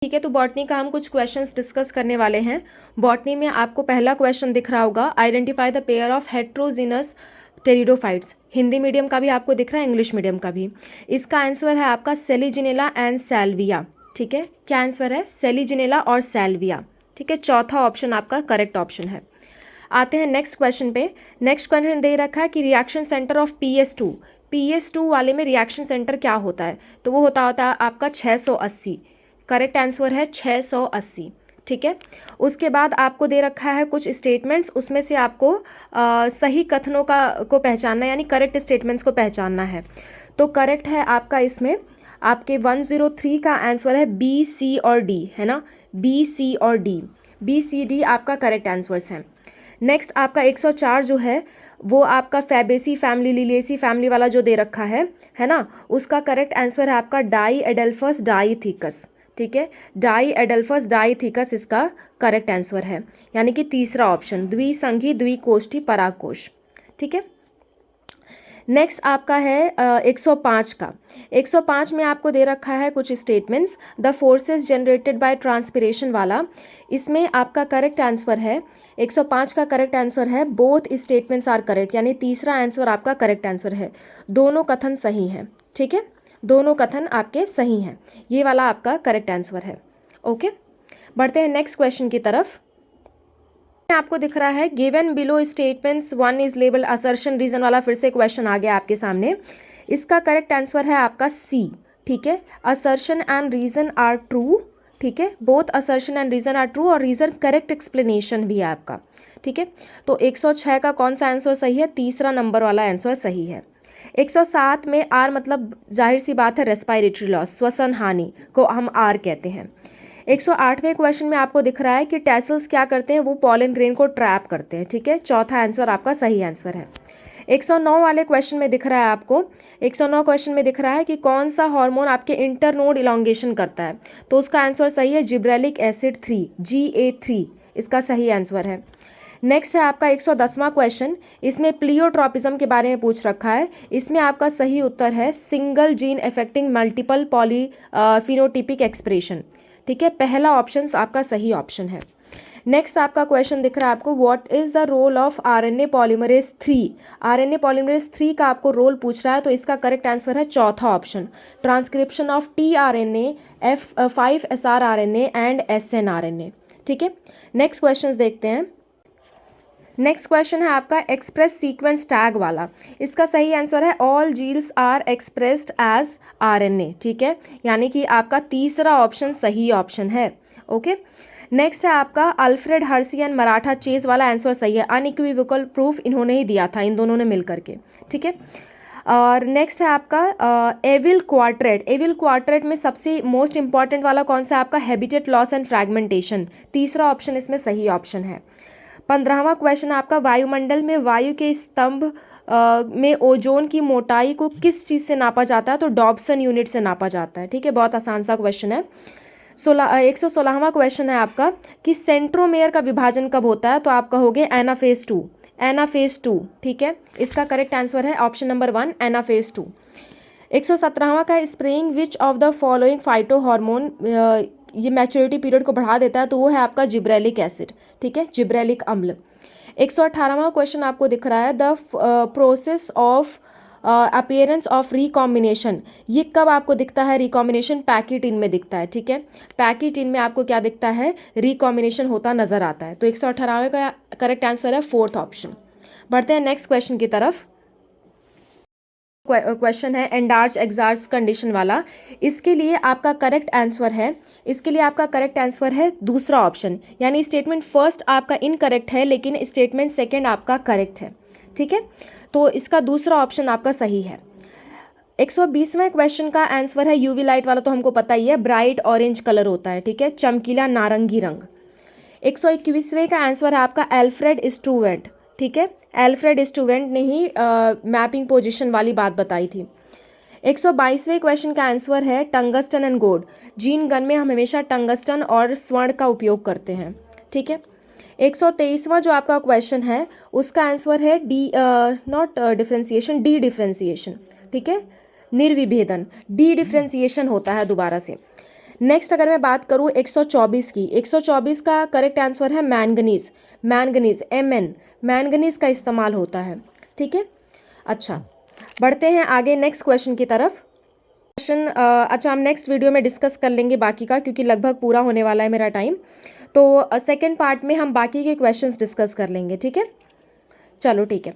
ठीक है, तो बॉटनी का हम कुछ क्वेश्चंस डिस्कस करने वाले हैं। बॉटनी में आपको पहला क्वेश्चन दिख रहा होगा, identify the pair of heterogeneous pteridophytes. Hindi medium का भी आपको दिख रहा है, इंग्लिश मीडियम का भी। इसका आंसर है आपका सेलिजिनेला एंड सैल्विया। ठीक है, क्या आंसर है? सेलिजिनेला और सैल्विया। ठीक है, चौथा ऑप्शन आपका करेक्ट ऑप्शन है। आते हैं नेक्स्ट क्वेश्चन पे। नेक्स्ट क्वेश्चन दे रखा है कि reaction centre of PS to वाले में रिएक्शन सेंटर क्या होता है? तो वो होता है आपका 680। करेक्ट आंसर है 680। ठीक है, उसके बाद आपको दे रखा है कुछ स्टेटमेंट्स, उसमें से आपको सही कथनों को पहचानना, यानी करेक्ट स्टेटमेंट्स को पहचानना है। तो करेक्ट है आपका इसमें आपके 103 का आंसर है बी, सी और डी, है ना? बी, सी और डी, बी, सी, डी आपका करेक्ट आंसर्स हैं। नेक्स्ट आपका 104 जो है वो आपका फैबेसी फैमिली, लिलिएसी फैमिली वाला जो दे रखा है ना? उसका करेक्ट आंसर है आपका डाई एडेल्फस डाईथीकस। ठीक है, डाई एडेल्फस डाईथीकस इसका करेक्ट आंसर है, यानी कि तीसरा ऑप्शन, द्विसंघी द्विकोष्ठी परागकोश। ठीक है, नेक्स्ट आपका है 105 का। 105 में आपको दे रखा है कुछ statements, the forces generated by transpiration वाला। इसमें आपका करेक्ट आंसर है 105 का करेक्ट आंसर है बोथ स्टेटमेंट्स आर करेक्ट, यानी तीसरा आंसर आपका करेक्ट आंसर है। दोनों कथन सही हैं। ठीक है, दोनों कथन आपके सही हैं, ये वाला आपका करेक्ट आंसर है। ओके, बढ़ते हैं नेक्स्ट क्वेश्चन की तरफ। आपको दिख रहा है given below statements one is label assertion reason वाला, फिर से क्वेश्चन आ गया आपके सामने। इसका करेक्ट आंसर है आपका सी। ठीक है, assertion and reason are true. ठीक है, both assertion and reason are true, और रीजन करेक्ट एक्सप्लेनेशन भी है आपका। ठीक है, तो 106 का कौन सा आंसर सही है? तीसरा नंबर वाला आंसर सही है। 107 में आर मतलब जाहिर सी बात है रेस्पायरेटरी लॉस, श्वसन हानि को हम आर कहते हैं। 108वें क्वेश्चन में आपको दिख रहा है कि टैसल्स क्या करते हैं? वो पॉलन ग्रेन को ट्रैप करते हैं। ठीक है, चौथा आंसर आपका सही आंसर है। 109 वाले क्वेश्चन में दिख रहा है आपको, 109 क्वेश्चन में दिख रहा है कि कौन सा हार्मोन आपके इंटरनोड इलॉन्गेशन करता है? तो उसका आंसर सही है जिब्रेलिक एसिड 3, GA3 इसका सही आंसर है। नेक्स्ट है आपका 110वां क्वेश्चन, इसमें प्लियोट्रॉपिज्म के बारे में पूछ रखा है। इसमें आपका सही उत्तर है single gene affecting multiple poly phenotypic expression. ठीक है, पहला ऑप्शन आपका सही ऑप्शन है। नेक्स्ट आपका क्वेश्चन दिख रहा है आपको, what is the role of RNA polymerase 3? RNA polymerase 3 का आपको रोल पूछ रहा है, तो इसका करेक्ट आंसर है चौथा option, transcription of tRNA, F5SrRNA and SnRNA। ठीक है, नेक्स्ट क्वेश्चन देखते हैं। नेक्स्ट क्वेश्चन है आपका एक्सप्रेस सीक्वेंस टैग वाला। इसका सही आंसर है all genes are expressed as RNA। ठीक है, यानी कि आपका तीसरा ऑप्शन सही ऑप्शन है। ओके, नेक्स्ट है आपका Alfred Hershey and Maratha chase वाला आंसर सही है, अनइक्विवोकल प्रूफ इन्होंने ही दिया था, इन दोनों ने मिल करके। ठीक है, और नेक्स्ट है आपका एविल क्वार्टरेट। एविल क्वार्टरेट में सबसे मोस्ट इंपॉर्टेंट वाला कौन सा है आपका? Habitat loss and fragmentation. तीसरा ऑप्शन इसमें सही ऑप्शन है। 15वां क्वेश्चन आपका वायुमंडल में वायु के स्तंभ में ओजोन की मोटाई को किस चीज़ से नापा जाता है? तो डॉब्सन यूनिट से नापा जाता है। ठीक है, बहुत आसान सा क्वेश्चन है। 116वां क्वेश्चन है आपका कि सेंट्रोमेयर का विभाजन कब होता है? तो आप कहोगे एनाफेज 2, एनाफेज 2। ठीक है, इसका करेक्ट आंसर है ऑप्शन नंबर 1, एनाफेज 2। 117वां का spraying which of the following phyto hormone ये मैच्योरिटी पीरियड को बढ़ा देता है? तो वो है आपका जिब्रेलिक एसिड। ठीक है, जिब्रेलिक अम्ल। 118वां क्वेश्चन आपको दिख रहा है the process of appearance of recombination. ये कब आपको दिखता है रिकॉम्बिनेशन? पैकिटिन में दिखता है। ठीक है, पैकिटिन में आपको क्या दिखता है? रिकॉम्बिनेशन होता नजर आता है। तो 118वें का करेक्ट आंसर है फोर्थ ऑप्शन। बढ़ते हैं नेक्स्ट क्वेश्चन की तरफ। क्वेश्चन है एंडार्च एग्जार्च कंडीशन वाला। इसके लिए आपका करेक्ट आंसर है, इसके लिए आपका करेक्ट आंसर है दूसरा ऑप्शन, यानी स्टेटमेंट फर्स्ट आपका इनकरेक्ट है लेकिन स्टेटमेंट सेकंड आपका करेक्ट है। ठीक है, तो इसका दूसरा ऑप्शन आपका सही है। 120वें क्वेश्चन का आंसर है यूवी लाइट वाला, तो हमको पता ही है, ब्राइट ऑरेंज कलर होता है। ठीक है, चमकीला नारंगी रंग। 121वें का आंसर है आपका एल्फ्रेड स्टूवेंट। ठीक है, एल्फ्रेड स्टूवेंट ने ही मैपिंग पोजीशन वाली बात बताई थी। 122वें क्वेश्चन का आंसर है tungsten and gold. Gene gun में हम हमेशा टंगस्टन और स्वर्ण का उपयोग करते हैं। ठीक है, 123वां जो आपका क्वेश्चन है उसका आंसर है D, not differentiation, D differentiation. ठीक है, निर्विभेदन, डी डिफ्रेंसिएशन होता है दोबारा से। नेक्स्ट अगर मैं बात करूँ 124 की, 124 का करेक्ट आंसर है मैंगनीज। मैंगनीज Mn, मैंगनीज का इस्तेमाल होता है। ठीक है, अच्छा बढ़ते हैं आगे नेक्स्ट क्वेश्चन की तरफ। क्वेश्चन अच्छा हम नेक्स्ट वीडियो में डिस्कस कर लेंगे बाकी का, क्योंकि लगभग पूरा होने वाला है मेरा टाइम। तो सेकंड पार्ट में हम बाकी के क्वेश्चंस डिस्कस कर लेंगे। ठीक है, चलो ठीक है।